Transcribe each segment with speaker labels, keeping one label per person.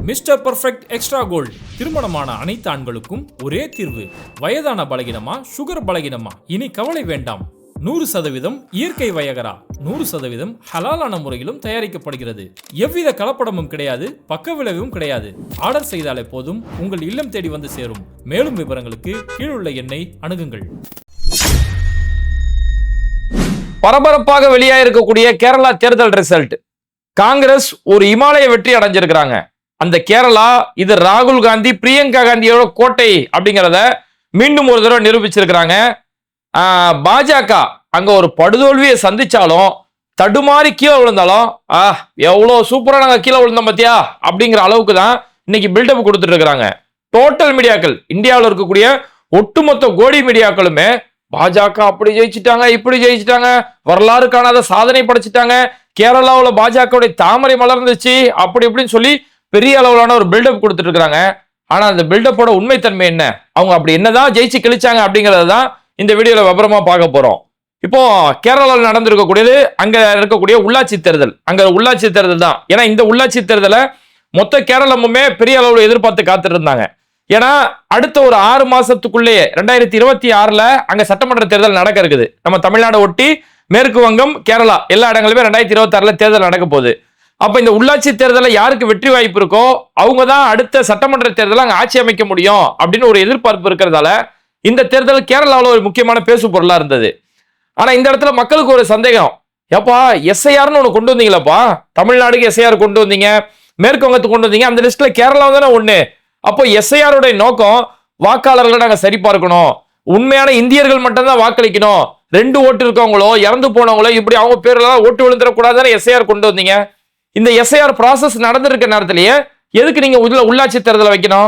Speaker 1: Mister perfect extra gold திருமணமான அனைத்து ஆண்களுக்கும் ஒரே தீர்வு. வயதான பலகினமா, சுகர் பலகினமா, இனி கவலை வேண்டாம். 100% இயற்கை வயகரா, 100% ஹலாலான முறையிலும் தயாரிக்கப்படுகிறது. எவ்வித கலப்படமும் கிடையாது, பக்க விளைவும் கிடையாது. ஆர்டர் செய்தாலே போதும், உங்கள் இல்லம் தேடி வந்து சேரும். மேலும் விவரங்களுக்கு கீழுள்ள எண்ணை அணுகுங்கள்.
Speaker 2: பரபரப்பாக வெளியாயிருக்கக்கூடிய கேரளா தேர்தல் ரிசல்ட். காங்கிரஸ் ஒரு இமாலய வெற்றி அடைஞ்சிருக்கிறாங்க. அந்த கேரளா இது ராகுல் காந்தி பிரியங்கா காந்தியோட கோட்டை அப்படிங்கிறத மீண்டும் ஒரு தடவை நிரூபிச்சிருக்கிறாங்க. பாஜக அங்க ஒரு படுதோல்வியை சந்திச்சாலும் தடுமாறி கீழே விழுந்தாலும் எவ்வளவு சூப்பரா நாங்க கீழே விழுந்தோம் பத்தியா அப்படிங்கிற அளவுக்கு தான் இன்னைக்கு பில்டப் கொடுத்துட்டு இருக்கிறாங்க. டோட்டல் மீடியாக்கள், இந்தியாவில் இருக்கக்கூடிய ஒட்டுமொத்த கோடி மீடியாக்களுமே பாஜக அப்படி ஜெயிச்சுட்டாங்க, இப்படி ஜெயிச்சுட்டாங்க, வரலாறு காணாத சாதனை படைச்சிட்டாங்க, கேரளாவில் பாஜகவுடைய தாமரை மலர்ந்துச்சு அப்படி இப்படின்னு சொல்லி பெரிய அளவிலான ஒரு பில்டப் கொடுத்துட்டு இருக்காங்க. ஆனா அந்த பில்டப்போட உண்மைத்தன்மை என்ன, அவங்க அப்படி என்னதான் ஜெயிச்சு கிழிச்சாங்க அப்படிங்கறத தான் இந்த வீடியோல விபரமா பார்க்க போறோம். இப்போ கேரளாவில் நடந்திருக்கக்கூடியது அங்க இருக்கக்கூடிய உள்ளாட்சி தேர்தல். அங்க உள்ளாட்சி தேர்தல் தான். ஏன்னா இந்த உள்ளாட்சி தேர்தலை மொத்த கேரளமுமே பெரிய அளவில் எதிர்பார்த்து காத்துட்டு இருந்தாங்க. ஏன்னா அடுத்த ஒரு 6 மாசத்துக்குள்ளேயே 2026 அங்க சட்டமன்ற தேர்தல் நடக்க இருக்குது. நம்ம தமிழ்நாடு ஒட்டி மேற்கு வங்கம், கேரளா எல்லா இடங்களுமே 2026 தேர்தல் நடக்க போகுது. அப்ப இந்த உள்ளாட்சி தேர்தலில் யாருக்கு வெற்றி வாய்ப்பு இருக்கோ அவங்க தான் அடுத்த சட்டமன்ற தேர்தலில் அங்க ஆட்சி அமைக்க முடியும் அப்படின்னு ஒரு எதிர்பார்ப்பு இருக்கிறதால இந்த தேர்தல் கேரளாவில் ஒரு முக்கியமான பேசு பொருளா இருந்தது. ஆனா இந்த இடத்துல மக்களுக்கு ஒரு சந்தேகம், ஏப்பா எஸ்ஐஆர்னு ஒண்ணு கொண்டு வந்தீங்களப்பா, தமிழ்நாடுக்கு எஸ்ஐஆர் கொண்டு வந்தீங்க, மேற்கு வங்கத்துக்கு கொண்டு வந்தீங்க, அந்த லிஸ்ட்ல கேரளா தானே ஒண்ணு. அப்போ எஸ்ஐஆருடைய நோக்கம் வாக்காளர்களை நாங்க சரி பார்க்கணும், உண்மையான இந்தியர்கள் மட்டும்தான் வாக்களிக்கணும், 2 ஓட்டு இருக்கவங்களோ இறந்து போனவங்களோ இப்படி அவங்க பேர்லாம் ஓட்டு விழுந்துடக்கூடாதுன்னு எஸ்ஐஆர் கொண்டு வந்தீங்க. இந்த எஸ்ஐஆர் ப்ராசஸ் நடந்திருக்க நேரத்திலேயே எதுக்கு நீங்க உள்ளாட்சி தேர்தலை வைக்கணும்?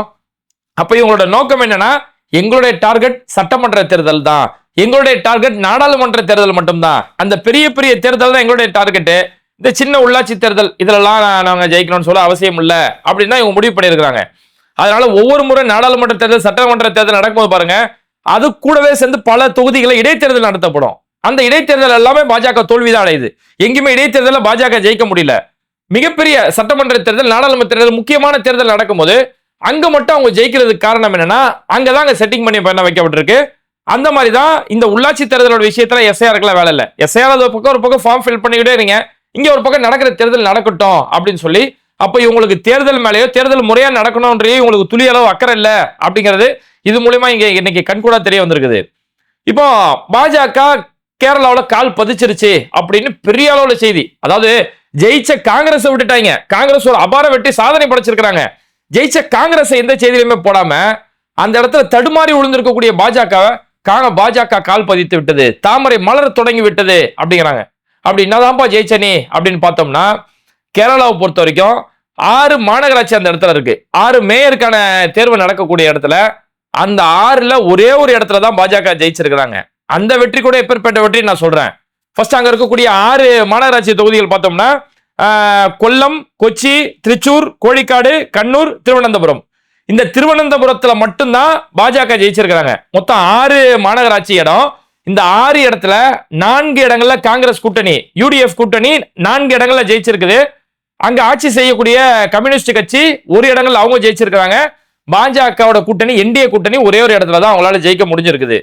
Speaker 2: அப்ப இவங்களோட நோக்கம் என்னன்னா, எங்களுடைய டார்கெட் சட்டமன்ற தேர்தல் தான், எங்களுடைய டார்கெட் நாடாளுமன்ற தேர்தல் மட்டும்தான், அந்த பெரிய பெரிய தேர்தல் தான் எங்களுடைய டார்கெட், இந்த சின்ன உள்ளாட்சி தேர்தல் இதெல்லாம் நாங்க ஜெயிக்கணும்னு சொல்ல அவசியம் இல்லை அப்படின்னு இவங்க முடிவு பண்ணியிருக்கிறாங்க. அதனால ஒவ்வொரு முறை நாடாளுமன்ற தேர்தல், சட்டமன்ற தேர்தல் நடக்கும்போது பாருங்க, அது கூடவே சேர்ந்து பல தொகுதிகளை இடைத்தேர்தல் நடத்தப்படும். அந்த இடைத்தேர்தல் எல்லாமே பாஜக தோல்விதான் அடையுது. எங்கேயுமே இடைத்தேர்தலில் பாஜக ஜெயிக்க முடியல. மிகப்பெரிய சட்டமன்ற தேர்தல், நாடாளுமன்ற தேர்தல், முக்கியமான தேர்தல் நடக்கும்போது அங்க மட்டும் அவங்க ஜெயிக்கிறதுக்கு காரணம் என்னன்னா, அங்கதான் செட்டிங் பண்ண வைக்கப்பட்டிருக்கு. அந்த மாதிரி தான் இந்த உள்ளாட்சி தேர்தலோட விஷயத்துல எஸ்ஐஆருக்குலாம் வேலை இல்லை. எஸ்ஐஆர் ஒரு பக்கம் ஃபார்ம் ஃபில் பண்ணிக்கிட்டே இருங்க, இங்க ஒரு பக்கம் நடக்கிற தேர்தல் நடக்கட்டும் அப்படின்னு சொல்லி, அப்ப இவங்களுக்கு தேர்தல் மேலேயோ தேர்தல் முறையா நடக்கணும்ன்றே இவங்களுக்கு துளி அளவு அக்கறை இல்லை அப்படிங்கிறது இது மூலமா இங்க இன்னைக்கு கண்கூடா தெரிய வந்திருக்குது. இப்போ பாஜக கேரளாவில் கால் பதிச்சிருச்சு அப்படின்னு பெரிய அளவுல செய்தி. அதாவது ஜெயிச்ச காங்கிரஸ் விட்டுட்டாங்க, காங்கிரஸ் ஒரு அபார வெற்றி சாதனை படைச்சிருக்கிறாங்க. ஜெயிச்ச காங்கிரஸ் எந்த செய்தியிலுமே போடாம அந்த இடத்துல தடுமாறி விழுந்திருக்கக்கூடிய பாஜக கால் பதித்து விட்டது, தாமரை மலர தொடங்கி விட்டது அப்படிங்கிறாங்க. அப்படி என்னதான்ப்பா ஜெயிச்ச நீ அப்படின்னு பார்த்தோம்னா, கேரளாவை பொறுத்த வரைக்கும் 6 மாநகராட்சி அந்த இடத்துல இருக்கு. 6 மேயருக்கான தேர்வு நடக்கக்கூடிய இடத்துல அந்த 6ல ஒரே ஒரு இடத்துல தான் பாஜக ஜெயிச்சிருக்கிறாங்க. அந்த வெற்றி கூட எப்பேற்பட்ட வெற்றி நான் சொல்றேன். ஃபர்ஸ்ட் அங்க இருக்கக்கூடிய 6 மாநகராட்சி தொகுதிகள் பார்த்தோம்னா, கொல்லம், கொச்சி, திருச்சூர், கோழிக்காடு, கண்ணூர், திருவனந்தபுரம். இந்த திருவனந்தபுரத்துல மட்டும்தான் பாஜக ஜெயிச்சிருக்கிறாங்க. மொத்தம் 6 மாநகராட்சி இடம். இந்த 6 இடத்துல 4 இடங்கள்ல காங்கிரஸ் கூட்டணி, யூடிஎஃப் கூட்டணி 4 இடங்கள்ல ஜெயிச்சிருக்குது. அங்க ஆட்சி செய்யக்கூடிய கம்யூனிஸ்ட் கட்சி ஒரு இடங்கள்ல அவங்க ஜெயிச்சிருக்காங்க. பாஜகவோட கூட்டணி, என்டிஏ கூட்டணி ஒரே ஒரு இடத்துல தான் அவங்களால ஜெயிக்க முடிஞ்சிருக்குது.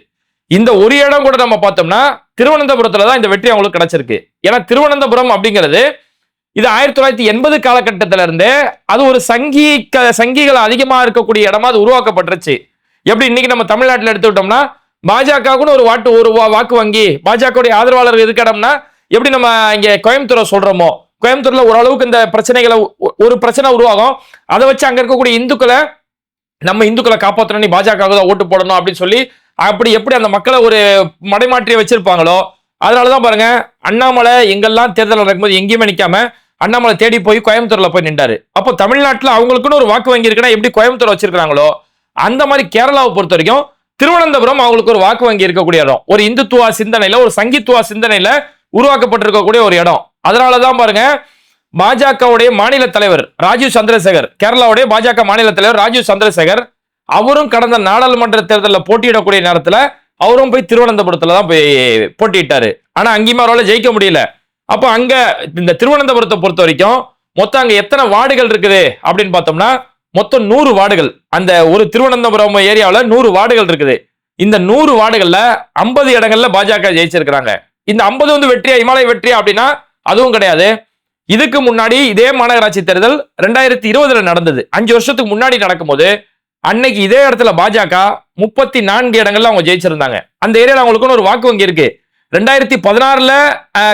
Speaker 2: இந்த ஒரு இடம் கூட நம்ம பார்த்தோம்னா திருவனந்தபுரத்துல தான் இந்த வெற்றி அவங்களுக்கு கிடைச்சிருக்கு. ஏன்னா திருவனந்தபுரம் அப்படிங்கிறது இது 1980 காலகட்டத்தில இருந்து அது ஒரு சங்கிகள் அதிகமா இருக்கக்கூடிய இடமா அது உருவாக்கப்பட்டுருச்சு. எப்படி இன்னைக்கு நம்ம தமிழ்நாட்டில் எடுத்துக்கிட்டோம்னா பாஜகவுன்னு ஒரு வாக்கு வங்கி, பாஜகவுடைய ஆதரவாளர்கள் இருக்க இடம்னா எப்படி நம்ம இங்க கோயம்புத்தூரை சொல்றோமோ, கோயம்புத்தூர்ல ஓரளவுக்கு இந்த பிரச்சனைகளை ஒரு பிரச்சனை உருவாகும், அதை வச்சு அங்க இருக்கக்கூடிய இந்துக்களை காப்பாற்றணும், பாஜக தான் ஓட்டு போடணும் அப்படின்னு சொல்லி அப்படி எப்படி அந்த மக்களை ஒரு மடைமாற்றிய வச்சிருப்பாங்களோ, அதனாலதான் பாருங்க அண்ணாமலை எங்கெல்லாம் தேர்தல் நடக்கும்போது எங்கேயுமே நிக்காம அண்ணாமலை தேடி போய் கோயம்புத்தூர்ல போய் நின்றாரு. அப்போ தமிழ்நாட்டில் அவங்களுக்குன்னு ஒரு வாக்கு வங்கி இருக்குன்னா எப்படி கோயம்புத்தூர் வச்சிருக்காங்களோ அந்த மாதிரி கேரளாவை பொறுத்த வரைக்கும் திருவனந்தபுரம் அவங்களுக்கு ஒரு வாக்கு வங்கி இருக்கக்கூடிய இடம், ஒரு இந்துத்துவ சிந்தனையில, ஒரு சங்கித்துவ சிந்தனையில உருவாக்கப்பட்டிருக்கக்கூடிய ஒரு இடம். அதனாலதான் பாருங்க பாஜகவுடைய மாநில தலைவர் ராஜீவ் சந்திரசேகர், கேரளாவுடைய பாஜக மாநில தலைவர் ராஜீவ் சந்திரசேகர், அவரும் கடந்த நாடாளுமன்ற தேர்தலில் போட்டியிடக்கூடிய நேரத்தில் அவரும் போய் திருவனந்தபுரத்துல தான் போய் போட்டியிட்டாரு. ஆனா அங்கேயுமே அவரால் ஜெயிக்க முடியல. அப்போ அங்க இந்த திருவனந்தபுரத்தை பொறுத்த வரைக்கும் மொத்தம் அங்க எத்தனை வார்டுகள் இருக்குது அப்படின்னு பார்த்தோம்னா மொத்தம் 100 வார்டுகள். அந்த ஒரு திருவனந்தபுரம் ஏரியாவில் 100 வார்டுகள் இருக்குது. இந்த 100 வார்டுகள்ல 50 இடங்கள்ல பாஜக ஜெயிச்சிருக்கிறாங்க. இந்த 50 வந்து வெற்றியா, இமாலய வெற்றியா அப்படின்னா அதுவும் கிடையாது. இதுக்கு முன்னாடி இதே மாநகராட்சி தேர்தல் 2020 நடந்தது. 5 வருஷத்துக்கு முன்னாடி நடக்கும்போது அன்னைக்கு இதே இடத்துல பாஜக 34 இடங்கள்ல அவங்க ஜெயிச்சிருந்தாங்க. அந்த ஏரியால அவங்களுக்குன்னு ஒரு வாக்கு வங்கி இருக்கு. 2016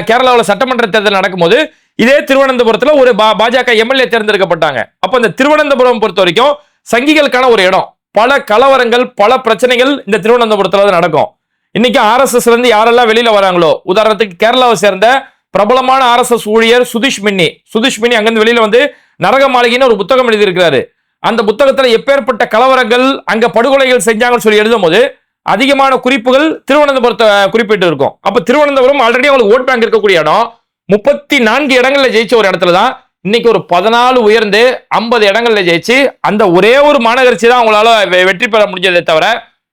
Speaker 2: கேரளாவில் சட்டமன்ற தேர்தல் நடக்கும்போது இதே திருவனந்தபுரத்துல ஒரு பாஜக எம்எல்ஏ தேர்ந்தெடுக்கப்பட்டாங்க. அப்ப இந்த திருவனந்தபுரம் பொறுத்த வரைக்கும் சங்கிகளுக்கான ஒரு இடம். பல கலவரங்கள், பல பிரச்சனைகள் இந்த திருவனந்தபுரத்துல நடக்கும். இன்னைக்கு RSS இருந்து யாரெல்லாம் வெளியில வராங்களோ, உதாரணத்துக்கு கேரளாவை சேர்ந்த பிரபலமான RSS ஊழியர் சுதீஷ் மின்னி அங்கிருந்து வெளியில வந்து நரக மாளிகைன்னு ஒரு புத்தகம் எழுதியிருக்கிறாரு. அந்த புத்தகத்துல எப்பேற்பட்ட கலவரங்கள், அங்க படுகொலைகள் செஞ்சாங்கன்னு சொல்லி எழுதும் போது அதிகமான குறிப்புகள் திருவனந்தபுரத்தை குறிப்பிட்டு இருக்கும். அப்ப திருவனந்தபுரம் ஆல்ரெடி அவங்களுக்கு ஓட் பேங்க் இருக்கக்கூடிய இடம். 34 இடங்கள்ல ஜெயிச்ச ஒரு இடத்துல தான் இன்னைக்கு ஒரு 14 உயர்ந்து 50 இடங்கள்ல ஜெயிச்சு அந்த ஒரே ஒரு மாநகராட்சி தான் அவங்களால வெற்றி பெற முடிஞ்சதே தவிர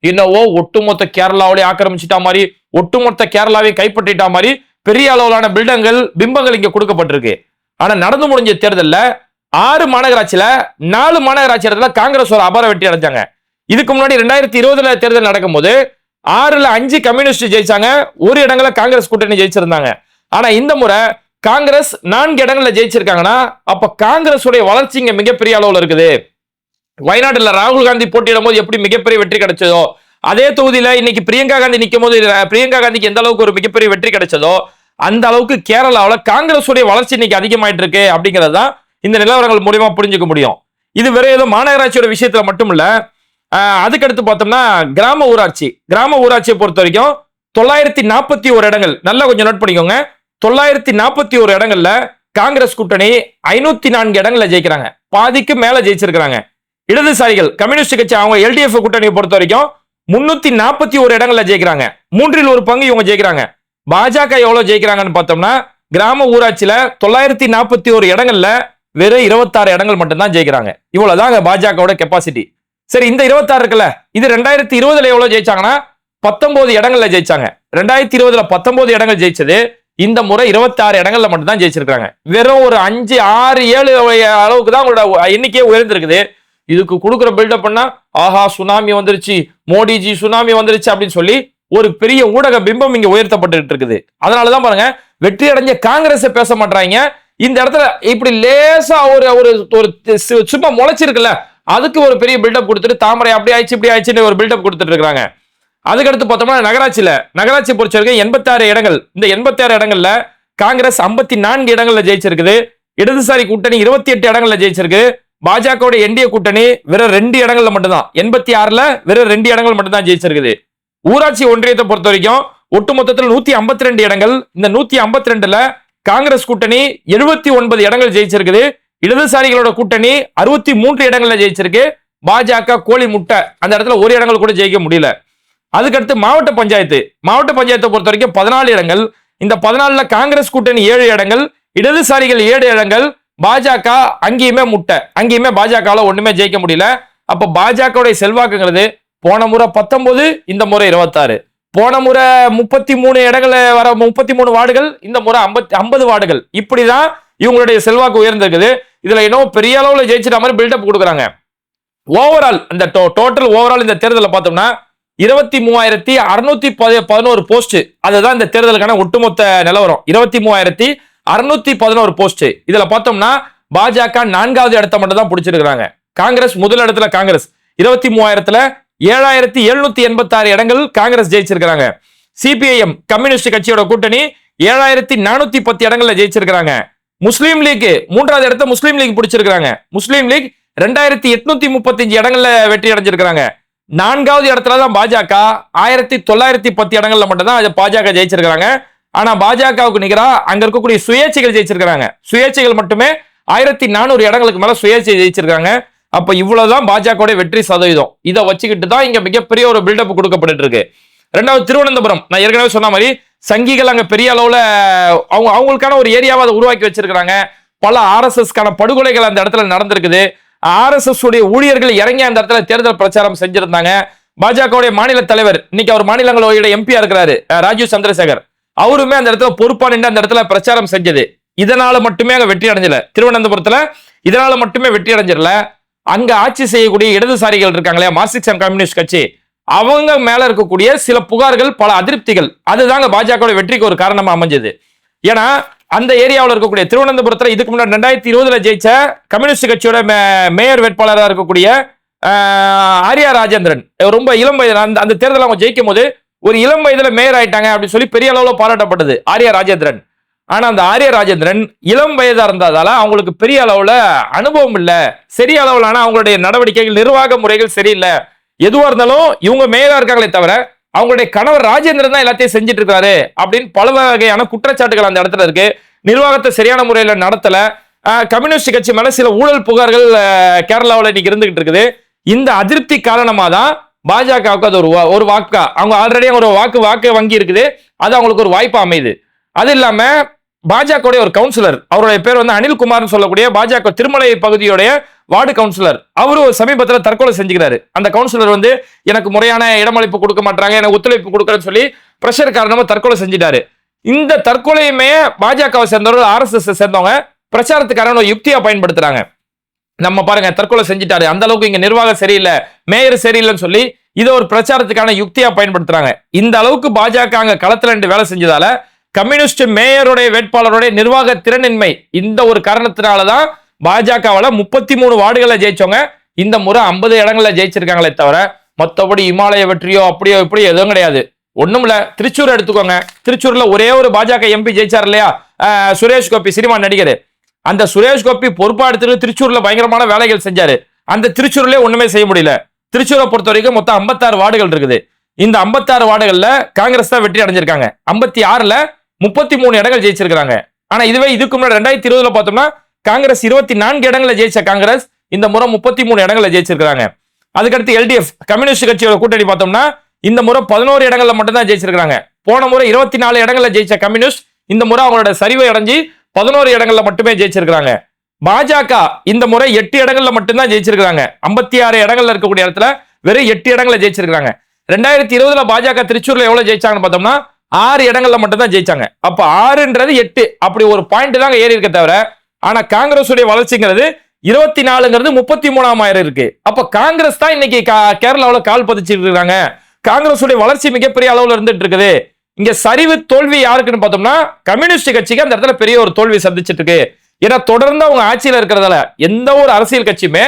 Speaker 2: இன்னவோ ஒட்டுமொத்த கேரளாவிலே ஆக்கிரமிச்சிட்டா மாதிரி, ஒட்டுமொத்த கேரளாவை கைப்பற்றிட்டா மாதிரி பெரிய அளவிலான பிம்பங்கள் இங்க கொடுக்கப்பட்டிருக்கு. ஆனா நடந்து முடிஞ்ச தேர்தல்ல 6 மாநகராட்சியில 4 மாநகராட்சி இடத்துல காங்கிரஸ் ஒரு அபார வெற்றி அடைஞ்சாங்க. இதுக்கு முன்னாடி 2020 தேர்தல் நடக்கும்போது 6ல 5 கம்யூனிஸ்ட் ஜெயிச்சாங்க, ஒரு இடங்கள காங்கிரஸ் கூட்டணி ஜெயிச்சிருந்தாங்க. ஆனா இந்த முறை காங்கிரஸ் 4 இடங்கள்ல ஜெயிச்சிருக்காங்கன்னா அப்ப காங்கிரஸ் உடைய வளர்ச்சி இங்க மிகப்பெரிய அளவுல இருக்குது. வயநாட்டுல ராகுல் காந்தி போட்டியிடும் போது எப்படி மிகப்பெரிய வெற்றி கிடைச்சதோ, அதே தொகுதியில இன்னைக்கு பிரியங்கா காந்தி நிற்கும் போது பிரியங்கா காந்திக்கு எந்த அளவுக்கு ஒரு மிகப்பெரிய வெற்றி கிடைச்சதோ அந்த அளவுக்கு கேரளாவில் காங்கிரஸ் உடைய வளர்ச்சி இன்னைக்கு அதிகமாயிட்டு இருக்கு அப்படிங்கிறது தான் இந்த நிலவரங்கள் மூலியமா புரிஞ்சுக்க முடியும். இது வேற ஏதோ மாநகராட்சியோட விஷயத்துல மட்டும் இல்ல. அதுக்கடுத்து பார்த்தோம்னா கிராம ஊராட்சியை பொறுத்த வரைக்கும் 941 இடங்கள், நல்லா கொஞ்சம் நோட் பண்ணிக்கோங்க. 941 இடங்கள்ல காங்கிரஸ் கூட்டணி 504 இடங்கள்ல ஜெயிக்கிறாங்க, பாதிக்கு மேல ஜெயிச்சிருக்காங்க. இடதுசாரிகள் கம்யூனிஸ்ட் கட்சி அவங்க LDF கூட்டணியை பொறுத்த வரைக்கும் 341 இடங்கள்ல ஜெயிக்கிறாங்க, 3 1 பங்கு இவங்க ஜெயிக்கிறாங்க. பாஜக எவ்வளவு ஜெயிக்கிறாங்கன்னு பார்த்தோம்னா கிராம ஊராட்சியில 941 இடங்கள்ல வெறும் 26 இடங்கள் மட்டும்தான் ஜெயிக்கிறாங்க. இவ்வளவுதாங்க பாஜகவோட கெப்பாசிட்டி. சரி, இந்த 26 இருக்குல்ல, இது 2020 எவ்வளவு ஜெயிச்சாங்கன்னா 19 இடங்கள்ல ஜெயிச்சாங்க. 2020 19 இடங்கள் ஜெயிச்சது, இந்த முறை 26 இடங்கள்ல மட்டும் தான் ஜெயிச்சிருக்காங்க. வெறும் ஒரு 5 6 7 அளவுக்கு தான் உங்களோட எண்ணிக்கையே உயர்ந்திருக்குது. இதுக்கு கொடுக்குற பில்டப் பண்ணா ஆஹா சுனாமி வந்துருச்சு, மோடிஜி சுனாமி வந்துருச்சு அப்படின்னு சொல்லி ஒரு பெரிய ஊடக பிம்பம் இங்க உயர்த்தப்பட்டு இருக்குது. அதனாலதான் பாருங்க வெற்றி அடைஞ்ச காங்கிரஸ் பேச மாட்டாங்க. இந்த இடத்துல இப்படி லேசா ஒரு சும்மா முளைச்சிருக்குல்ல, அதுக்கு ஒரு பெரிய பில்டப் கொடுத்துட்டு தாமரை அப்படி ஆயிடுச்சு இப்படி ஆயிடுச்சுன்னு ஒரு பில்டப் கொடுத்துட்டு இருக்காங்க. அதுக்கடுத்து பார்த்தோம்னா நகராட்சி பொறுத்த வரைக்கும் 86 இடங்கள். இந்த 86 இடங்கள்ல காங்கிரஸ் 54 இடங்கள்ல ஜெயிச்சிருக்குது. இடதுசாரி கூட்டணி 28 இடங்கள்ல ஜெயிச்சிருக்கு. பாஜக என்டிஏ கூட்டணி வெறும் 2 இடங்கள்ல மட்டும்தான், 86ல வெறும் 2 இடங்கள் மட்டும் தான் ஜெயிச்சிருக்குது. ஊராட்சி ஒன்றியத்தை பொறுத்த வரைக்கும் ஒட்டுமொத்தத்தில் 152 இடங்கள். இந்த 152ல காங்கிரஸ் கூட்டணி 79 இடங்கள் ஜெயிச்சிருக்குது. இடதுசாரிகளோட கூட்டணி 63 இடங்கள்ல ஜெயிச்சிருக்கு. பாஜக கோழி முட்டை அந்த இடத்துல ஒரு இடங்கள் கூட ஜெயிக்க முடியல. அதுக்கடுத்து மாவட்ட பஞ்சாயத்தை பொறுத்த வரைக்கும் 14 இடங்கள். இந்த 14ல காங்கிரஸ் கூட்டணி 7 இடங்கள், இடதுசாரிகள் 7 இடங்கள். பாஜக அங்கேயுமே முட்டை, அங்கேயுமே பாஜக ஒண்ணுமே ஜெயிக்க முடியல. அப்ப பாஜக செல்வாக்குங்கிறது போன முறை 19, இந்த முறை 26. போன முறை 33 இடங்கள்ல வர 33 வார்டுகள், இந்த முறை 50 வார்டுகள். இப்படிதான் இவங்களுடைய செல்வாக்கு உயர்ந்திருக்குது. இதுல இன்னும் பெரிய அளவுல ஜெயிச்சிட்ட மாதிரி பில்டப் கொடுக்குறாங்க. ஓவரால் இந்த டோட்டல் ஓவரால் இந்த தேர்தலில் பார்த்தோம்னா 23,611 போஸ்ட். அதுதான் இந்த தேர்தலுக்கான ஒட்டுமொத்த நிலவரம். 23,611 போஸ்ட். இதுல பார்த்தோம்னா பாஜக 4வது இடத்தை மட்டும் தான் பிடிச்சிருக்காங்க. காங்கிரஸ் முதல் இடத்துல, காங்கிரஸ் 23,000ல 7,786 இடங்கள் காங்கிரஸ் ஜெயிச்சிருக்காங்க. சிபிஐஎம் கம்யூனிஸ்ட் கட்சியோட கூட்டணி 7,410 இடங்கள்ல ஜெயிச்சிருக்காங்க. முஸ்லீம் லீக் 3வது இடத்தை முஸ்லீம் லீக் பிடிச்சிருக்காங்க. முஸ்லீம் லீக் 2,835 இடங்கள்ல வெற்றி அடைஞ்சிருக்காங்க. 4வது இடத்துல தான் பாஜக 1,910 இடங்கள்ல மட்டும் தான் பாஜக ஜெயிச்சிருக்காங்க. ஆனா பாஜகவுக்கு நிகரா அங்க இருக்கக்கூடிய சுயேட்சைகள் ஜெயிச்சிருக்காங்க. சுயேட்சைகள் மட்டுமே 1,400 இடங்களுக்கு மேல சுயேட்சை ஜெயிச்சிருக்காங்க. அப்ப இவ்வளவுதான் பாஜக வெற்றி சதவீதம். இதை வச்சுக்கிட்டு தான் இங்க மிகப்பெரிய ஒரு பில்டப் கொடுக்கப்பட்டு இருக்கு. 2வது திருவனந்தபுரம், நான் ஏற்கனவே சொன்ன மாதிரி சங்கிகள் அங்க பெரிய அளவுல அவங்களுக்கான ஒரு ஏரியாவை அதை உருவாக்கி வச்சிருக்காங்க. பல RSSக்கான படுகொலைகள் அந்த இடத்துல நடந்திருக்குது. RSS உடைய ஊழியர்கள் இறங்கி அந்த இடத்துல தேர்தல் பிரச்சாரம் செஞ்சிருந்தாங்க. பாஜக மாநில தலைவர், இன்னைக்கு அவர் மாநிலங்களவையோட MP இருக்கிறாரு, ராஜீவ் சந்திரசேகர், அவருமே அந்த இடத்துல பொறுப்பா நின்று அந்த இடத்துல பிரச்சாரம் செஞ்சது. இதனால மட்டுமே அங்க வெற்றி அடைஞ்சல. திருவனந்தபுரத்துல இதனால மட்டுமே வெற்றி அடைஞ்சிடல. அங்க ஆட்சி செய்யக்கூடிய இடதுசாரிகள் இருக்காங்களே, மார்க்சிஸ்ட் அண்ட் கம்யூனிஸ்ட் கட்சி, அவங்க மேல இருக்கக்கூடிய சில புகார்கள், பல அதிருப்திகள், அதுதாங்க பாஜக வெற்றிக்கு ஒரு காரணமா அமைஞ்சது. ஏன்னா அந்த ஏரியாவில் இருக்கக்கூடிய திருவனந்தபுரத்துல இதுக்கு முன்னாடி 2020 ஜெயிச்ச கம்யூனிஸ்ட் கட்சியோட மேயர் வேட்பாளராக இருக்கக்கூடிய ஆர்யா ராஜேந்திரன், ரொம்ப இளம் வயது, அந்த தேர்தல் அவங்க ஜெயிக்கும் போது ஒரு இளம் வயதுல மேயர் ஆயிட்டாங்க அப்படின்னு சொல்லி பெரிய அளவுல பாராட்டப்பட்டது ஆர்யா ராஜேந்திரன். ஆனா அந்த ஆர்யா ராஜேந்திரன் இளம் வயதா இருந்ததால அவங்களுக்கு பெரிய அளவுல அனுபவம் இல்ல, சரிய அளவுல, ஆனா அவங்களுடைய நடவடிக்கைகள், நிர்வாக முறைகள் சரியில்லை. எதுவா இருந்தாலும் இவங்க மேயரா இருக்காங்களே தவிர அவங்களுடைய கணவர் ராஜேந்திரன் தான் எல்லாத்தையும் செஞ்சுட்டு இருக்காரு அப்படின்னு பல வகையான குற்றச்சாட்டுகள் அந்த இடத்துல இருக்கு. நிர்வாகத்தை சரியான முறையில நடத்தல. கம்யூனிஸ்ட் கட்சி மேல சில ஊழல் புகார்கள் கேரளாவில் இன்னைக்கு இருந்துகிட்டு இருக்குது. இந்த அதிருப்தி காரணமா தான் பாஜகவுக்கு அது ஒரு வாக்கா, அவங்க ஆல்ரெடி ஒரு வாக்கு வங்கி இருக்குது, அது அவங்களுக்கு ஒரு வாய்ப்பா அமையுது. அது இல்லாம பாஜக ஒரு கவுன்சிலர், அவருடைய பேர் அனில்குமார்னு சொல்லக்கூடிய பாஜக திருமலை பகுதியுடைய வார்டு கவுன்சிலர், அவரு சமீபத்தில் தற்கொலை செஞ்சுக்கிறாரு. அந்த கவுன்சிலர் எனக்கு முறையான இடமளிப்பு கொடுக்க மாட்டாங்க, எனக்கு ஒத்துழைப்பு கொடுக்கறேன்னு சொல்லி பிரஷர் காரணமா தற்கொலை செஞ்சிட்டாரு. இந்த தற்கொலையுமே பாஜகவை சேர்ந்தவர்கள், RSS சேர்ந்தவங்க பிரச்சாரத்துக்கான ஒரு யுக்தியா பயன்படுத்துறாங்க. நம்ம பாருங்க, தற்கொலை செஞ்சிட்டாரு, அந்த அளவுக்கு இங்க நிர்வாகம் சரியில்லை, மேயர் சரியில்லைன்னு சொல்லி இதை ஒரு பிரச்சாரத்துக்கான யுக்தியா பயன்படுத்துறாங்க. இந்த அளவுக்கு பாஜக அங்க களத்துல நின்று வேலை செஞ்சதால கம்யூனிஸ்ட் மேயருடைய வேட்பாளருடைய நிர்வாக திறனின்மை, இந்த ஒரு காரணத்தினாலதான் பாஜகவால 33 வார்டுகளை ஜெயிச்சவங்க இந்த முறை 50 இடங்கள்ல ஜெயிச்சிருக்காங்களே தவிர மற்றபடி இமாலய வெற்றியோ அப்படியோ இப்படியோ எதுவும் கிடையாது. ஒண்ணும் இல்ல. திருச்சூர் எடுத்துக்கோங்க. திருச்சூர்ல ஒரே ஒரு பாஜக MP ஜெயிச்சார் இல்லையா, சுரேஷ் கோபி, சினிமா நடிகர். அந்த சுரேஷ் கோபி பொறுப்பா எடுத்துட்டு திருச்சூர்ல பயங்கரமான வேலைகள் செஞ்சாரு. அந்த திருச்சூர்ல ஒண்ணுமே செய்ய முடியல. திருச்சூரை பொறுத்த வரைக்கும் மொத்தம் 56 வார்டுகள் இருக்குது. இந்த 56 வார்டுகள்ல காங்கிரஸ் தான் வெற்றி அடைஞ்சிருக்காங்க. 56ல 33 இடங்கள் ஜெயிச்சிருக்காங்க. ஆனா இதுவே இதுக்கு முன்னாடி 2020 பார்த்தோம்னா காங்கிரஸ் 24 இடங்களை ஜெயிச்ச காங்கிரஸ் இந்த முறை 33 இடங்களை ஜெயிச்சிருக்காங்க. அதுக்கடுத்து LDF கம்யூனிஸ்ட் கட்சியோட கூட்டணி பார்த்தோம்னா இந்த முறை 11 இடங்கள்ல மட்டும் தான் ஜெயிச்சிருக்காங்க. போன முறை 24 இடங்கள்ல ஜெயிச்ச கம்யூனிஸ்ட் இந்த முறை அவங்களோட சரிவை அடைஞ்சு 11 இடங்கள்ல மட்டுமே ஜெயிச்சிருக்காங்க. பாஜக இந்த முறை 8 இடங்கள்ல மட்டும்தான் ஜெயிச்சிருக்காங்க. 56 இடங்கள்ல இருக்கக்கூடிய இடத்துல வெறும் 8 இடங்களை ஜெயிச்சிருக்காங்க. 2020 பாஜக திருச்சூர்ல எவ்வளவு ஜெயிச்சாங்கன்னு பார்த்தோம்னா 6 இடங்கள்ல மட்டும் தான் ஜெயிச்சாங்க. அப்ப 6ன்றது 8 அப்படி ஒரு பாயிண்ட் தாங்க ஏறி இருக்க தவிர, ஆனா காங்கிரஸ் உடைய வளர்ச்சிங்கிறது 24ங்கிறது 33,000 இருக்கு. அப்ப காங்கிரஸ் தான் இன்னைக்கு கேரளாவில் கால் பதிச்சுட்டு இருக்காங்க. காங்கிரஸ் உடைய வளர்ச்சி மிகப்பெரிய அளவுல இருந்துட்டு இருக்குது. இங்க சரிவு தோல்வி யாருக்குன்னு பார்த்தோம்னா கம்யூனிஸ்ட் கட்சிக்கு அந்த இடத்துல பெரிய ஒரு தோல்வி சந்திச்சிட்டு இருக்கு. ஏன்னா தொடர்ந்து அவங்க ஆட்சியில இருக்கிறதால எந்த ஒரு அரசியல் கட்சியுமே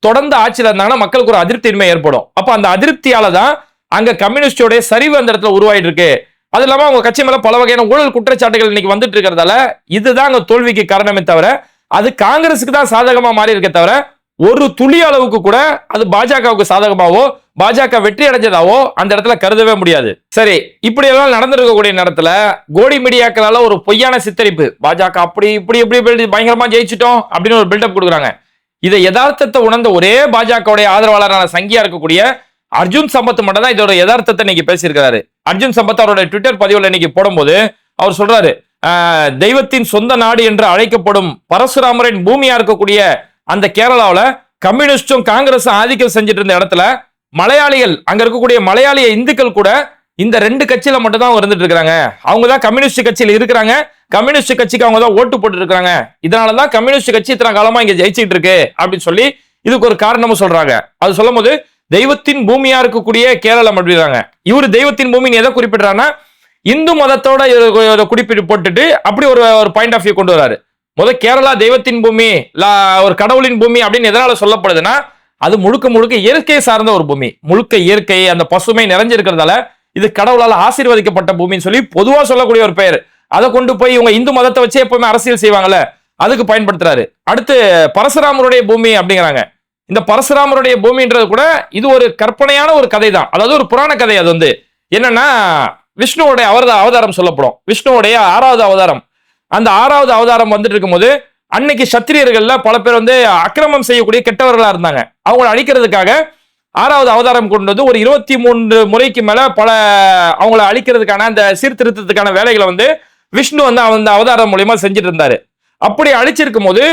Speaker 2: தொடர்ந்து ஆட்சியில இருந்தாங்கன்னா மக்களுக்கு ஒரு அதிருப்தியின்மை ஏற்படும். அப்ப அந்த அதிருப்தியால தான் அங்க கம்யூனிஸ்டோட சரிவு அந்த இடத்துல உருவாயிட்டு இருக்கு. அது இல்லாம அவங்க கட்சி மேல பல வகையான ஊழல் குற்றச்சாட்டுகள் இன்னைக்கு வந்துட்டு இருக்கிறதால இதுதான் அங்க தோல்விக்கு காரணமே தவிர அது காங்கிரஸுக்கு தான் சாதகமா மாறி இருக்க தவிர ஒரு துளி அளவுக்கு கூட அது பாஜகவுக்கு சாதகமாவோ பாஜக வெற்றி அடைஞ்சதாவோ அந்த இடத்துல கருதவே முடியாது. சரி, இப்படி எல்லாம் நடந்திருக்கக்கூடிய நேரத்துல கோடி மீடியாக்களால ஒரு பொய்யான சித்தரிப்பு, பாஜக அப்படி இப்படி இப்படி பயங்கரமா ஜெயிச்சிட்டோம் அப்படின்னு ஒரு பில்டப் கொடுக்குறாங்க. இதை யதார்த்தத்தை உணர்ந்த ஒரே பாஜகவுடைய ஆதரவாளரான சங்கியா இருக்கக்கூடிய அர்ஜுன் சம்பத் மட்டும் தான் இதோட யதார்த்தத்தை இன்னைக்கு பேசியிருக்கிறாரு. அர்ஜுன் சம்பத் அவருடைய ட்விட்டர் பதிவுல இன்னைக்கு போடும்போது அவர் சொல்றாரு, தெய்வத்தின் சொந்த நாடு என்று அழைக்கப்படும் பரசுராமரின் பூமியா இருக்கக்கூடிய அந்த கேரளாவில கம்யூனிஸ்டும் காங்கிரஸும் ஆதிக்கம் செஞ்சுட்டு இருந்த இடத்துல மலையாளிகள், அங்க இருக்கக்கூடிய மலையாளிய இந்துக்கள் கூட இந்த 2 கட்சியில மட்டும் தான் வந்துட்டு இருக்காங்க. அவங்க தான் கம்யூனிஸ்ட் கட்சியில இருக்கிறாங்க, கம்யூனிஸ்ட் கட்சிக்கு அவங்க தான் ஓட்டு போட்டு இருக்காங்க. இதனாலதான் கம்யூனிஸ்ட் கட்சி இத்தனை காலமா இங்க ஜெயிச்சுட்டு இருக்கு அப்படின்னு சொல்லி இதுக்கு ஒரு காரணமும் சொல்றாங்க. அது சொல்லும் போது தெய்வத்தின் பூமியா இருக்கக்கூடிய கேரளம் அப்படிறாங்க. இவரு தெய்வத்தின் பூமின்னு எதை குறிப்பிடுறாங்கன்னா இந்து மதத்தோட குறிப்பிட்டு போட்டுட்டு அப்படி ஒரு பாயிண்ட் ஆஃப் வியூ கொண்டு வராரு. கேரளா தெய்வத்தின் பூமி, ஒரு கடவுளின் பூமி அப்படின்னு எதனால சொல்லப்படுதுன்னா அது முழுக்க முழுக்க இயற்கை சார்ந்த ஒரு பூமி, முழுக்க இயற்கை அந்த பசுமை நிறைஞ்சிருக்கிறதால இது கடவுளால் ஆசீர்வதிக்கப்பட்ட பூமின்னு சொல்லி பொதுவா சொல்லக்கூடிய ஒரு பெயர். அதை கொண்டு போய் இவங்க இந்து மதத்தை வச்சு எப்பவுமே அரசியல் செய்வாங்கல்ல, அதுக்கு பயன்படுத்துறாரு. அடுத்து பரசுராமருடைய பூமி அப்படிங்கிறாங்க. இந்த பரசுராமருடைய பூமின்றது கூட இது ஒரு கற்பனையான ஒரு கதை தான், அதாவது ஒரு புராண கதை. அது என்னன்னா விஷ்ணுவோடைய அவதாரம் சொல்லப்படும். விஷ்ணுவோடைய 6வது அவதாரம். அந்த 6வது அவதாரம் வந்துட்டு இருக்கும்போது அன்னைக்கு சத்திரியர்கள்ல பல பேர் அக்கிரமம் செய்யக்கூடிய கெட்டவர்களா இருந்தாங்க. அவங்களை அழிக்கிறதுக்காக 6வது அவதாரம் கொண்டு வந்து ஒரு 23 முறைக்கு மேல பல அவங்களை அழிக்கிறதுக்கான அந்த சீர்திருத்தத்துக்கான வேலைகளை விஷ்ணு அந்த அவதாரம் மூலியமா செஞ்சுட்டு இருந்தாரு. அப்படி அழிச்சிருக்கும் போது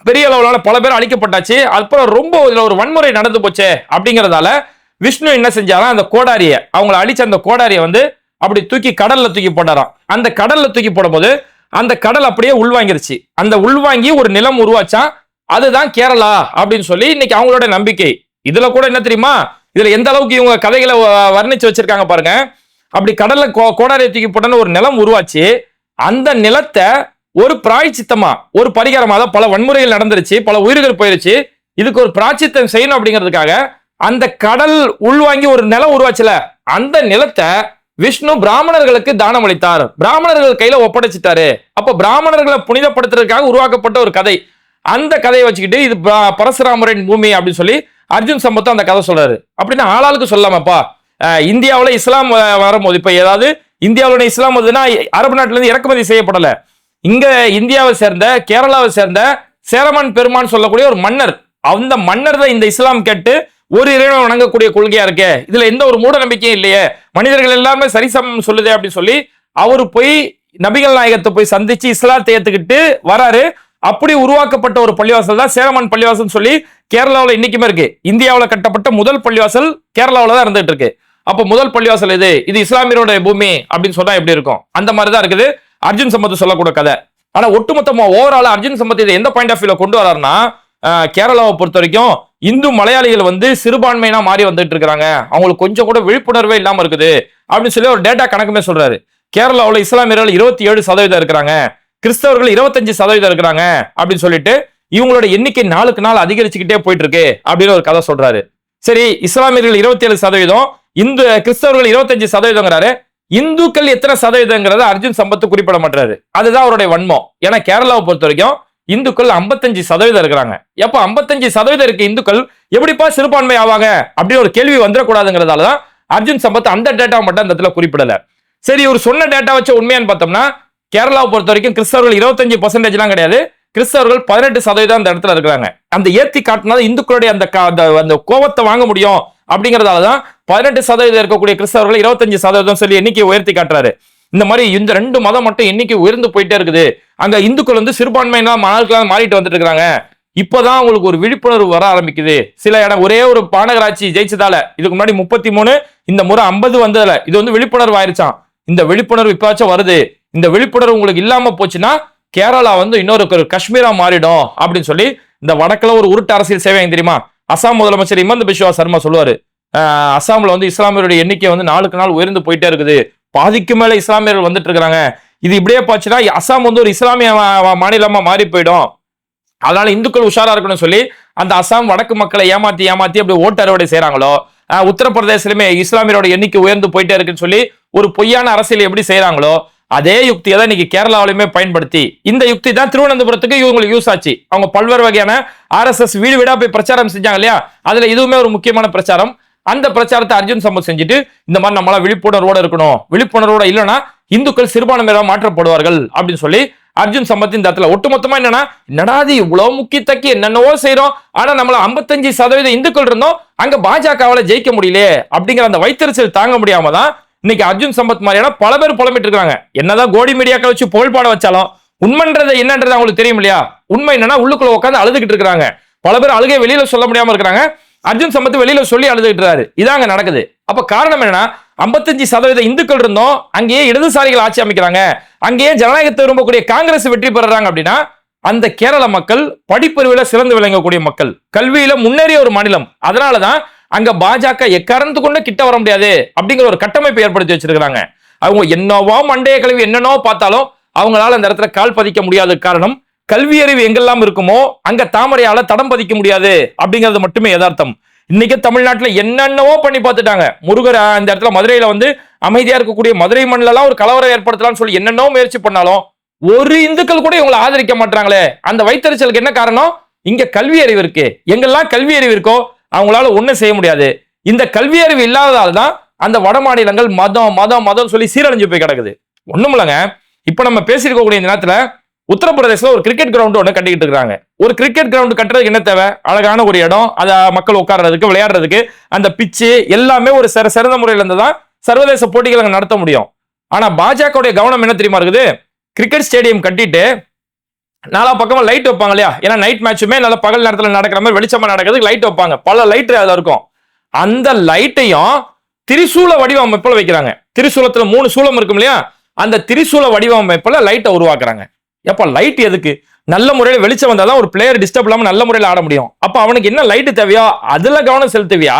Speaker 2: பெரிய அளவுல பல பேர் அழிக்கப்பட்டாச்சு. அப்புறம் ரொம்ப ஒரு வன்முறை நடந்து போச்சே அப்படிங்கறதால விஷ்ணு என்ன செஞ்சாலும் அந்த கோடாரிய, அவங்களை அழிச்ச அந்த கோடாரிய அப்படி தூக்கி கடல்ல தூக்கி போட்டாராம். அந்த கடல்ல தூக்கி போடும் போது அந்த கடல் அப்படியே உள்வாங்கிருச்சு. அந்த உள்வாங்கி ஒரு நிலம் உருவாச்சா, அதுதான் கேரளா அப்படின்னு சொல்லி இன்னைக்கு அவங்களோட நம்பிக்கை. இதுல கூட என்ன தெரியுமா, இதுல எந்த அளவுக்கு இவங்க கதைகளை வர்ணிச்சு வச்சிருக்காங்க பாருங்க. அப்படி கடல்ல கோடாரி தூக்கி போட்டன்னு ஒரு நிலம் உருவாச்சு. அந்த நிலத்தை ஒரு பிராய்ச்சித்தமா, ஒரு பரிகாரமா, தான் பல வன்முறைகள் நடந்துருச்சு, பல உயிர்கள் போயிருச்சு, இதுக்கு ஒரு பிராய்ச்சித்தம் செய்யணும் அப்படிங்கிறதுக்காக அந்த கடல் உள்வாங்கி ஒரு நிலம் உருவாச்சுல, அந்த நிலத்தை விஷ்ணு பிராமணர்களுக்கு தானம் அளித்தார், பிராமணர்கள் கையில ஒப்படைச்சிட்டாரு. அப்ப பிராமணர்களை புனிதப்படுத்துறதுக்காக உருவாக்கப்பட்ட ஒரு கதை. அந்த கதையை வச்சுக்கிட்டு இது பரசுராமரின் பூமி அப்படின்னு சொல்லி அர்ஜுன் சம்பத் அந்த கதை சொல்றாரு. அப்படின்னா ஆளாளுக்கு சொல்லாமப்பா, இந்தியாவுல இஸ்லாம் வரும்போது, இப்ப ஏதாவது இந்தியாவுல இஸ்லாம் வருதுன்னா அரபு நாட்டுல இருந்து இறக்குமதி செய்யப்படல. இங்க இந்தியாவை சேர்ந்த, கேரளாவை சேர்ந்த சேரமான் பெருமான் சொல்லக்கூடிய ஒரு மன்னர், அந்த மன்னர் தான் இந்த இஸ்லாம் கேட்டு ஒரு இறைவனை வணங்கக்கூடிய கொள்கையா இருக்கே, இதுல எந்த ஒரு மூட நம்பிக்கையும் இல்லையே, மனிதர்கள் எல்லாருமே சரிசமம் சொல்லுதே அப்படின்னு சொல்லி அவரு போய் நபிகள் நாயகத்தை போய் சந்திச்சு இஸ்லாத்தை ஏத்துக்கிட்டு வராரு. அப்படி உருவாக்கப்பட்ட ஒரு பள்ளிவாசல் தான் சேரமான் பள்ளிவாசல் சொல்லி கேரளாவில் இன்னைக்குமே இருக்கு. இந்தியாவில் கட்டப்பட்ட முதல் பள்ளிவாசல் கேரளாவில் தான் இருந்துட்டு இருக்கு. அப்ப முதல் பள்ளிவாசல் இது இஸ்லாமியரோட பூமி அப்படின்னு சொன்னா எப்படி இருக்கும்? அந்த மாதிரி தான் இருக்குது அர்ஜுன் சம்பத் சொல்லக்கூடிய கதை. ஆனா ஒட்டுமொத்தமா ஓவரால் அர்ஜுன் சம்பத் இதை எந்த பாயிண்ட் ஆஃப் வியூல கொண்டு வராருன்னா, கேரளாவை பொறுத்த வரைக்கும் இந்து மலையாளிகள் வந்து சிறுபான்மையினா மாறி வந்துட்டு இருக்காங்க, அவங்களுக்கு கொஞ்சம் கூட விழிப்புணர்வே இல்லாம இருக்குது அப்படின்னு சொல்லி ஒரு டேட்டா கணக்குமே சொல்றாரு. கேரளாவில் இஸ்லாமியர்கள் 27% இருக்கிறாங்க, கிறிஸ்தவர்கள் 25% இருக்கிறாங்க அப்படின்னு சொல்லிட்டு இவங்களோட எண்ணிக்கை நாளுக்கு நாள் அதிகரிச்சுக்கிட்டே போயிட்டு இருக்கு அப்படின்னு ஒரு கதை சொல்றாரு. சரி, இஸ்லாமியர்கள் 27%, இந்து கிறிஸ்தவர்கள் 25%, இந்துக்கள் எத்தனை சதவீதங்கிறத அர்ஜுன் சம்பத் குறிப்பிட மாட்டாரு. அதுதான் அவருடைய வன்மம். ஏன்னா கேரளாவை பொறுத்த வரைக்கும் இந்துக்கள் 55% இருக்கிறாங்க. எப்ப 55% இருக்க இந்துக்கள் எப்படிப்பா சிறுபான்மை ஆவாங்க அப்படின்னு ஒரு கேள்வி வந்துடக்கூடாதுங்கிறதாலதான் அர்ஜுன் சம்பத் அந்த டேட்டா மட்டும் அந்த இடத்துல குறிப்பிடல. சரி, ஒரு சொன்ன டேட்டா வச்ச உண்மையான்னு பார்த்தோம்னா, கேரளாவை பொறுத்த வரைக்கும் கிறிஸ்தவர்கள் 25% கிடையாது, கிறிஸ்தவர்கள் 18% அந்த இடத்துல இருக்கிறாங்க. அந்த ஏத்தி காட்டினா இந்துக்களுடைய அந்த கோபத்தை வாங்க முடியும் அப்படிங்கறதாலதான் 18% இருக்கக்கூடிய கிறிஸ்தவர்கள் 25% சொல்லி எண்ணிக்கை உயர்த்தி காட்டுறாரு. இந்த மாதிரி இந்த ரெண்டு மதம் மட்டும் எண்ணிக்கை உயர்ந்து போயிட்டே இருக்குது. அங்க இந்துக்கள் வந்து சிறுபான்மையினா நாட்களாக மாறிட்டு வந்துட்டு இருக்காங்க. இப்பதான் உங்களுக்கு ஒரு விழிப்புணர்வு வர ஆரம்பிக்குது. சில இடம் ஒரே ஒரு பானகராட்சி ஜெயிச்சதால, இதுக்கு முன்னாடி 33, இந்த முறை 50 வந்ததுல இது வந்து விழிப்புணர்வு ஆயிருச்சான். இந்த விழிப்புணர்வு இப்பவாச்சும் வருது. இந்த விழிப்புணர்வு உங்களுக்கு இல்லாம போச்சுன்னா கேரளா வந்து இன்னொரு காஷ்மீரா மாறிடும் அப்படின்னு சொல்லி இந்த வடக்குல ஒரு உருட்டு அரசியல் சேவைங்க தெரியுமா, அசாம் முதலமைச்சர் ஹிமந்த் பிஸ்வா சர்மா சொல்லுவாரு, அசாம்ல வந்து இஸ்லாமியருடைய எண்ணிக்கை வந்து நாளுக்கு நாள் உயர்ந்து போயிட்டே இருக்குது, பாதிக்கு மேல இஸ்லாமியர்கள் வந்துட்டு இருக்காங்க, இது இப்படியே போச்சுன்னா அசாம் வந்து ஒரு இஸ்லாமிய மாநிலமா மாறி போயிடும், அதனால இந்துக்கள் உஷாரா இருக்கணும்னு சொல்லி அந்த அசாம் வடக்கு மக்களை ஏமாத்தி அப்படி ஓட்டு அறுவடை செய்யறாங்களோ, உத்தரப்பிரதேசலுமே இஸ்லாமியரோட எண்ணிக்கை உயர்ந்து போயிட்டே இருக்குன்னு சொல்லி ஒரு பொய்யான அரசியல் எப்படி செய்யறாங்களோ, அதே யுக்தியை தான் இன்னைக்கு கேரளாவிலுமே பயன்படுத்தி, இந்த யுக்தி தான் திருவனந்தபுரத்துக்கு இவங்களுக்கு யூஸ் ஆச்சு. அவங்க பல்வேறு வகையான RSS வீடு வீடா போய் பிரச்சாரம் செஞ்சாங்க இல்லையா, அதுல இதுவுமே ஒரு முக்கியமான பிரச்சாரம். அந்த பிரச்சாரத்தை அர்ஜுன் சம்பத் செஞ்சுட்டு இந்த மாதிரி நம்மளா விழிப்புணர்வோட இருக்கணும், விழிப்புணர்வோட இல்லைன்னா இந்துக்கள் சிறுபான்மையாக மாற்றப்படுவார்கள் அப்படின்னு சொல்லி அர்ஜுன் சம்பத் இந்த இடத்துல ஒட்டுமொத்தமா என்னடா இவ்வளவு முக்கியத்தக்கி என்னென்னவோ செய்யறோம், ஆனா நம்மள 55% இந்துக்கள் இருந்தோம், அங்க பாஜகவால ஜெயிக்க முடியல அப்படிங்கிற அந்த வைத்தறிச்சல் தாங்க முடியாம தான் இன்னைக்கு அர்ஜுன் சம்பத் மாதிரியான பல பேர் புலம்பிட்டு இருக்காங்க. என்னதான் கோடி மீடியாக்கள் வச்சு புகழ்பாட வச்சாலும் உண்மைன்றது என்னன்றது அவங்களுக்கு தெரியும் இல்லையா. உண்மை என்னன்னா உள்ளுக்குள்ள உட்காந்து அழுதுகிட்டு இருக்காங்க. பல பேர் அழுகை வெளியில சொல்ல முடியாம இருக்கிறாங்க. அர்ஜுன் சம்பத் வெளியில சொல்லி அழுதுகிட்டு இதாங்க நடக்குது. அப்ப காரணம் என்னன்னா 55% இந்துக்கள் இருந்தோம், அங்கேயே இடதுசாரிகள் ஆட்சி அமைக்கிறாங்க, அங்கேயே ஜனநாயகத்தை விரும்பக்கூடிய காங்கிரஸ் வெற்றி பெறுறாங்க அப்படின்னா அந்த கேரள மக்கள் படிப்பறிவில சிறந்து விளங்கக்கூடிய மக்கள், கல்வியில முன்னேறிய ஒரு மாநிலம். அதனாலதான் அங்க பாஜக எக்காரணத்து கொண்டு கிட்ட வர முடியாது அப்படிங்கிற ஒரு கட்டமைப்பை ஏற்படுத்தி வச்சிருக்காங்க. அவங்க என்னவோ மண்டைய கல்வி என்னன்னோ பார்த்தாலும் அவங்களால அந்த இடத்துல கால் பதிக்க முடியாத காரணம், கல்வி அறிவு எங்கெல்லாம் இருக்குமோ அங்க தாமரையால தடம் பதிக்க முடியாது அப்படிங்கிறது மட்டுமே யதார்த்தம். இன்னைக்கு தமிழ்நாட்டுல என்னென்னவோ பண்ணி பார்த்துட்டாங்க. முருகர் அந்த இடத்துல மதுரையில வந்து அமைதியா இருக்கக்கூடிய மதுரை மண்ணிலாம் ஒரு கலவரம் ஏற்படுத்தலாம்னு சொல்லி என்னென்னவோ முயற்சி பண்ணாலும் ஒரு இந்துக்கள் கூட இவங்களை ஆதரிக்க மாட்டாங்களே. அந்த வைத்தறிச்சலுக்கு என்ன காரணம்? இங்க கல்வி அறிவு இருக்கு, எங்கெல்லாம் கல்வி அறிவு இருக்கோ அவங்களால ஒண்ணும் செய்ய முடியாது. இந்த கல்வி அறிவு இல்லாததால் தான் அந்த வட மாநிலங்கள் மதம் மதம் மதம் சொல்லி சீரழிஞ்சு போய் கிடக்குது. ஒண்ணும் இல்லைங்க, இப்ப நம்ம பேசியிருக்கக்கூடிய இந்த நேரத்துல உத்தரப்பிரதேசல ஒரு கிரிக்கெட் கிரவுண்ட் ஒன்று கட்டிக்கிட்டு இருக்காங்க. ஒரு கிரிக்கெட் கிரவுண்ட் கட்டுறதுக்கு என்ன தேவை? அழகான ஒரு இடம், அத மக்கள் உட்கார்றதுக்கு விளையாடுறதுக்கு அந்த பிச்சு எல்லாமே ஒரு சிறந்த முறையில் இருந்து தான் சர்வதேச போட்டிகளை நடத்த முடியும். ஆனா பாஜகவுடைய கவனம் என்ன தெரியுமா இருக்குது? கிரிக்கெட் ஸ்டேடியம் கட்டிட்டு நாலா பக்கமா லைட் வைப்பாங்க இல்லையா, ஏன்னா நைட் மேட்சுமே நல்ல பகல் நேரத்தில் நடக்கிற மாதிரி வெளிச்சமா நடக்கிறதுக்கு லைட் வைப்பாங்க, பல லைட் அதுல இருக்கும். அந்த லைட்டையும் திரிசூல வடிவமைப்புல வைக்கிறாங்க. திரிசூலத்துல 3 சூலம் இருக்கும் இல்லையா, அந்த திரிசூல வடிவமைப்புல லைட்டை உருவாக்குறாங்க. எப்ப லைட் எதுக்கு? நல்ல முறையில் வெளிச்சம் வந்தாதான் ஒரு பிளேயர் டிஸ்டர்ப் இல்லாம நல்ல முறையில் ஆட முடியும். அப்ப அவனுக்கு என்ன லைட் தேவையோ அதுல கவனம் செலுத்துவியா?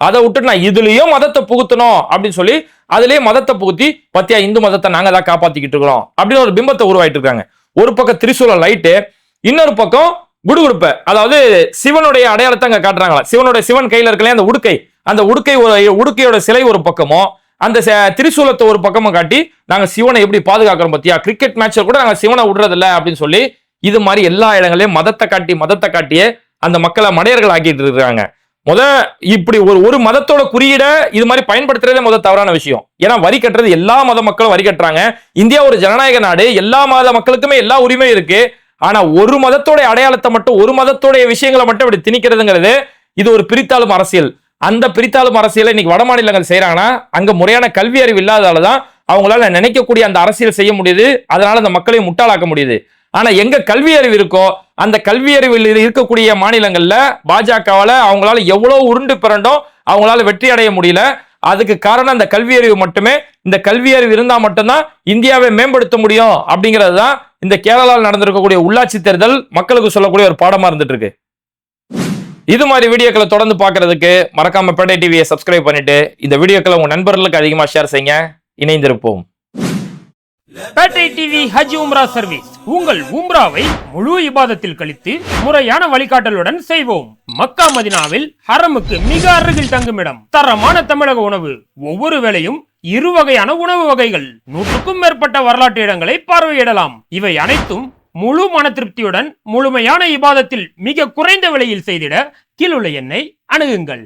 Speaker 2: அதை விட்டு நான் இதுலயும் மதத்தை புகுத்தணும் அப்படின்னு சொல்லி அதுலயே மதத்தை புகுத்தி பத்தியா இந்து மதத்தை நாங்க தான் காப்பாத்திக்கிட்டு இருக்கிறோம் அப்படின்னு ஒரு பிம்பத்தை உருவாயிட்டு இருக்காங்க. ஒரு பக்கம் திரிசூல லைட்டு, இன்னொரு பக்கம் குடுகுடுப்ப, அதாவது சிவனுடைய அடையாளத்தை அங்க காட்டுறாங்களா. சிவன் கையில இருக்கலையே அந்த உடுக்கை, அந்த உடுக்கையோட சிலை ஒரு பக்கமும் அந்த திரிசூலத்தை ஒரு பக்கமும் காட்டி நாங்க சிவனை எப்படி பாதுகாக்கிறோம் பத்தியா, கிரிக்கெட் மேட்ச்ல கூட நாங்க சிவனை விடுறது இல்ல அப்படின்னு சொல்லி இது மாதிரி எல்லா இடங்களையும் மதத்தை காட்டியே அந்த மக்களை மடையர்கள் ஆக்கிட்டு இருக்காங்க. இப்படி ஒரு மதத்தோட குறியீட இது மாதிரி பயன்படுத்துறதே தவறான விஷயம். ஏன்னா வரி கட்டுறது எல்லா மத மக்களும் வரி கட்டுறாங்க. இந்தியா ஒரு ஜனநாயக நாடு, எல்லா மத மக்களுக்குமே எல்லா உரிமையும் இருக்கு. ஆனா ஒரு மதத்தோட அடையாளத்தை மட்டும், ஒரு மதத்தோட விஷயங்களை மட்டும் இப்படி திணிக்கிறதுங்கிறது இது ஒரு பிரித்தாளும் அரசியல். அந்த பிரித்தாளும் அரசியலை இன்னைக்கு வட மாநிலங்கள் செய்யறாங்கன்னா அங்க முறையான கல்வி அறிவு இல்லாததாலதான் அவங்களால நினைக்கக்கூடிய அந்த அரசியல் செய்ய முடியுது. அதனால அந்த மக்களை முட்டாளாக்க முடியுது. ஆனா எங்க கல்வி அறிவு இருக்கோ அந்த கல்வி அறிவில் இருக்கக்கூடிய மாநிலங்கள்ல பாஜகவால அவங்களால எவ்வளவு உருண்டு பிறண்டும் அவங்களால வெற்றி அடைய முடியல. அதுக்கு காரணம் அந்த கல்வி அறிவு மட்டுமே. இந்த கல்வி அறிவு இருந்தா மட்டும்தான் இந்தியாவை மேம்படுத்த முடியும் அப்படிங்கிறது தான் இந்த கேரளாவில் நடந்திருக்கக்கூடிய உள்ளாட்சி தேர்தல் மக்களுக்கு சொல்லக்கூடிய ஒரு பாடமா இருந்துட்டு இருக்கு. இது மாதிரி வீடியோக்களை தொடர்ந்து பார்க்கறதுக்கு மறக்காம பேட்டை டிவியை சப்ஸ்கிரைப் பண்ணிட்டு இந்த வீடியோக்களை உங்க நண்பர்களுக்கு அதிகமா ஷேர் செய்யுங்க. இணைந்திருப்போம்.
Speaker 3: பேட்டை டிவி ஹஜ் உம்ரா சர்வீஸ். உங்கள் உம்ராவை முழு இபாதத்தில் கழித்து முறையான வழிகாட்டலுடன் செய்வோம். மக்கா மதினாவில் ஹரமுக்கு மிக அருகில் தங்குமிடம், தரமான தமிழக உணவு, ஒவ்வொரு வேளையும் 2 வகையான உணவு வகைகள், 100க்கும் மேற்பட்ட வரலாற்று இடங்களை பார்வையிடலாம். இவை அனைத்தும் முழு மன திருப்தியுடன் முழுமையான இபாதத்தில் மிக குறைந்த விலையில் செய்திட கீழுள்ள எண்ணை அணுகுங்கள்.